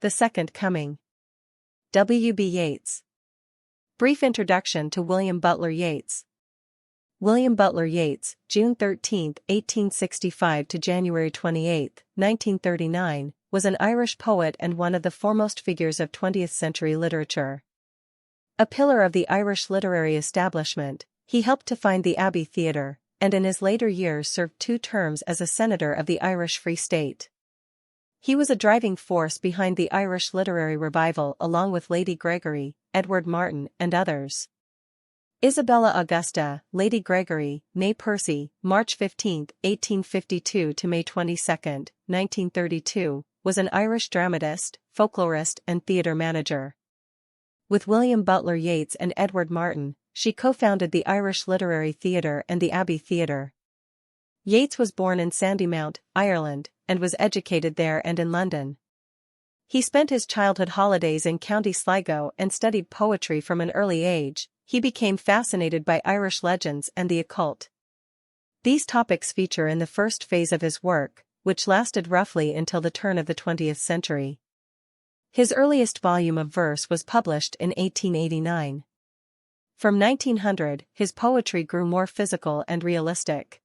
The Second Coming. W. B. Yeats. Brief introduction to William Butler Yeats. William Butler Yeats, June 13, 1865 to January 28, 1939, was an Irish poet and one of the foremost figures of 20th-century literature. A pillar of the Irish literary establishment, he helped to found the Abbey Theatre, and in his later years served 2 terms as a senator of the Irish Free State. He was a driving force behind the Irish literary revival along with Lady Gregory, Edward Martyn, and others. Isabella Augusta, Lady Gregory, née Percy, March 15, 1852 to May 22, 1932, was an Irish dramatist, folklorist and theatre manager. With William Butler Yeats and Edward Martyn, she co-founded the Irish Literary Theatre and the Abbey Theatre. Yeats was born in Sandymount, Ireland, and was educated there and in London. He spent his childhood holidays in County Sligo and studied poetry from an early age. He became fascinated by Irish legends and the occult. These topics feature in the first phase of his work, which lasted roughly until the turn of the 20th century. His earliest volume of verse was published in 1889. From 1900, his poetry grew more physical and realistic.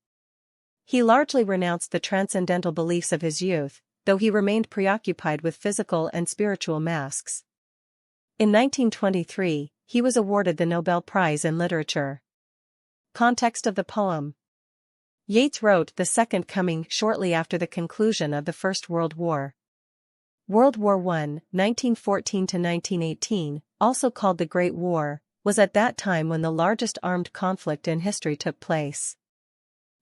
He largely renounced the transcendental beliefs of his youth, though he remained preoccupied with physical and spiritual masks. In 1923, he was awarded the Nobel Prize in Literature. Context of the poem. Yeats wrote The Second Coming shortly after the conclusion of the First World War. World War I, 1914–1918, also called the Great War, was at that time when the largest armed conflict in history took place.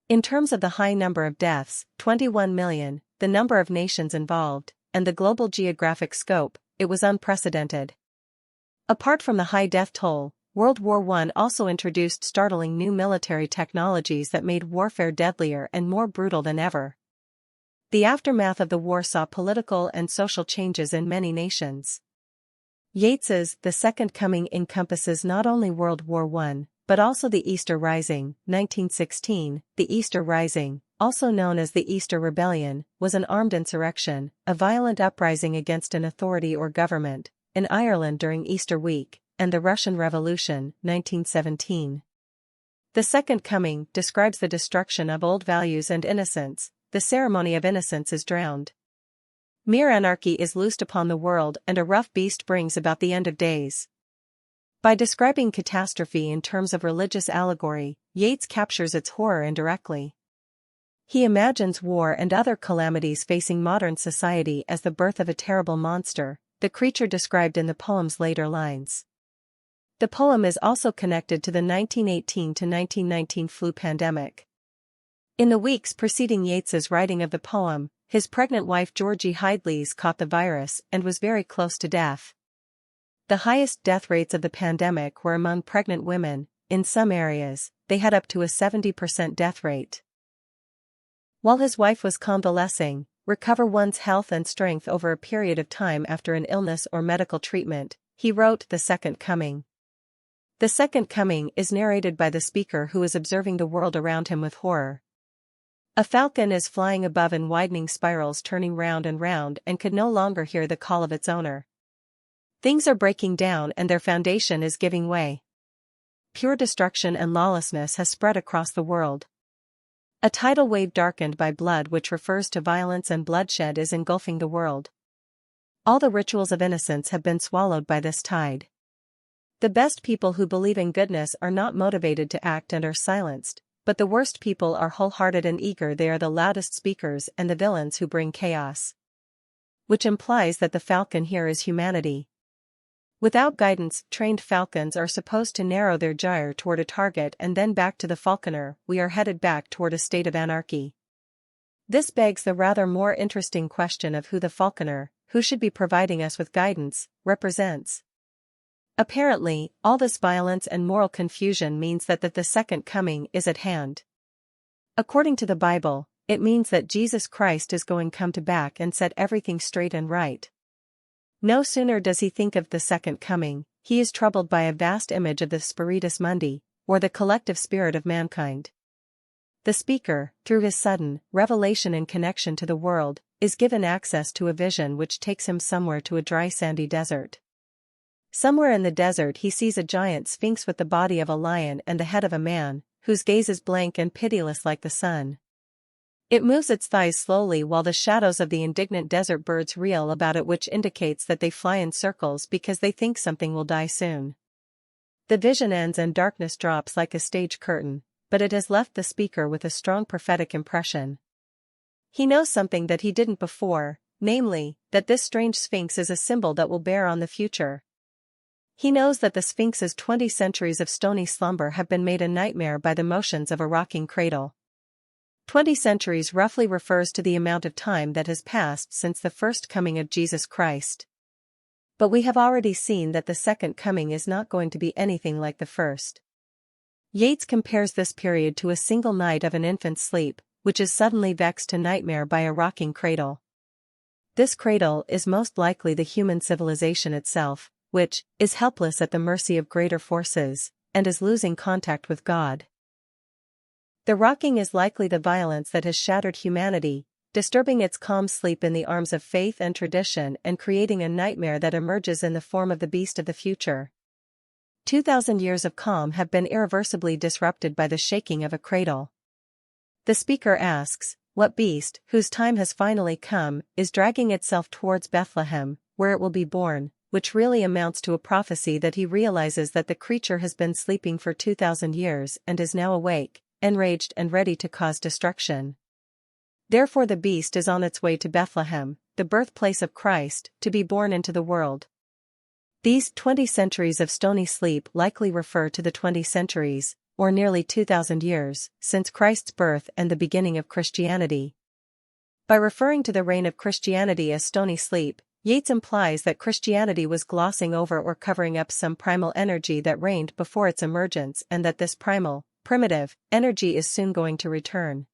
In terms of the high number of deaths, 21 million, the number of nations involved, and the global geographic scope, it was unprecedented. Apart from the high death toll, World War I also introduced startling new military technologies that made warfare deadlier and more brutal than ever. The aftermath of the war saw political and social changes in many nations. Yeats's The Second Coming encompasses not only World War I, but also the Easter Rising, 1916. The Easter Rising, also known as the Easter Rebellion, was an armed insurrection, a violent uprising against an authority or government, in Ireland during Easter week, and the Russian Revolution, 1917. The Second Coming describes the destruction of old values and innocence. The ceremony of innocence is drowned. Mere anarchy is loosed upon the world and a rough beast brings about the end of days. By describing catastrophe in terms of religious allegory, Yeats captures its horror indirectly. He imagines war and other calamities facing modern society as the birth of a terrible monster, the creature described in the poem's later lines. The poem is also connected to the 1918–1919 flu pandemic. In the weeks preceding Yeats's writing of the poem, his pregnant wife Georgie Hidleys caught the virus and was very close to death. The highest death rates of the pandemic were among pregnant women. In some areas, they had up to a 70% death rate. While his wife was convalescing, recover one's health and strength over a period of time after an illness or medical treatment, he wrote The Second Coming. The Second Coming is narrated by the speaker who is observing the world around him with horror. A falcon is flying above in widening spirals, turning round and could no longer hear the call of its owner. Things are breaking down and their foundation is giving way. Pure destruction and lawlessness has spread across the world. A tidal wave darkened by blood, which refers to violence and bloodshed, is engulfing the world. All the rituals of innocence have been swallowed by this tide. The best people who believe in goodness are not motivated to act and are silenced, but the worst people are wholehearted and eager. They are the loudest speakers and the villains who bring chaos. Which implies that the falcon here is humanity. Without guidance, trained falcons are supposed to narrow their gyre toward a target and then back to the falconer. We are headed back toward a state of anarchy. This begs the rather more interesting question of who the falconer, who should be providing us with guidance, represents. Apparently, all this violence and moral confusion means that the Second Coming is at hand. According to the Bible, it means that Jesus Christ is going to come back and set everything straight and right. No sooner does he think of the Second Coming, he is troubled by a vast image of the Spiritus Mundi, or the collective spirit of mankind. The speaker, through his sudden revelation in connection to the world, is given access to a vision which takes him somewhere to a dry sandy desert. Somewhere in the desert he sees a giant sphinx with the body of a lion and the head of a man, whose gaze is blank and pitiless like the sun. It moves its thighs slowly while the shadows of the indignant desert birds reel about it, which indicates that they fly in circles because they think something will die soon. The vision ends and darkness drops like a stage curtain, but it has left the speaker with a strong prophetic impression. He knows something that he didn't before, namely, that this strange sphinx is a symbol that will bear on the future. He knows that the sphinx's 20 centuries of stony slumber have been made a nightmare by the motions of a rocking cradle. 20 centuries roughly refers to the amount of time that has passed since the first coming of Jesus Christ. But we have already seen that the second coming is not going to be anything like the first. Yeats compares this period to a single night of an infant's sleep, which is suddenly vexed to nightmare by a rocking cradle. This cradle is most likely the human civilization itself, which is helpless at the mercy of greater forces, and is losing contact with God. The rocking is likely the violence that has shattered humanity, disturbing its calm sleep in the arms of faith and tradition and creating a nightmare that emerges in the form of the beast of the future. 2,000 years of calm have been irreversibly disrupted by the shaking of a cradle. The speaker asks, what beast, whose time has finally come, is dragging itself towards Bethlehem, where it will be born, which really amounts to a prophecy that he realizes that the creature has been sleeping for 2,000 years and is now awake, enraged and ready to cause destruction. Therefore the beast is on its way to Bethlehem, the birthplace of Christ, to be born into the world. These 20 centuries of stony sleep likely refer to the 20 centuries, or nearly 2,000 years, since Christ's birth and the beginning of Christianity. By referring to the reign of Christianity as stony sleep, Yeats implies that Christianity was glossing over or covering up some primal energy that reigned before its emergence and that this primitive energy is soon going to return.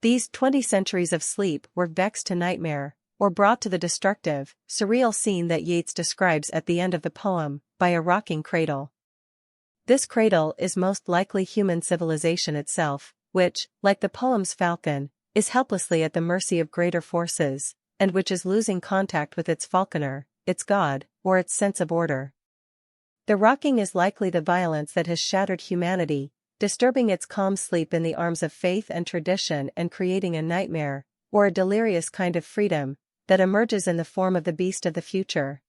These 20 centuries of sleep were vexed to nightmare, or brought to the destructive, surreal scene that Yeats describes at the end of the poem, by a rocking cradle. This cradle is most likely human civilization itself, which, like the poem's falcon, is helplessly at the mercy of greater forces, and which is losing contact with its falconer, its god, or its sense of order. The rocking is likely the violence that has shattered humanity, disturbing its calm sleep in the arms of faith and tradition and creating a nightmare, or a delirious kind of freedom, that emerges in the form of the beast of the future.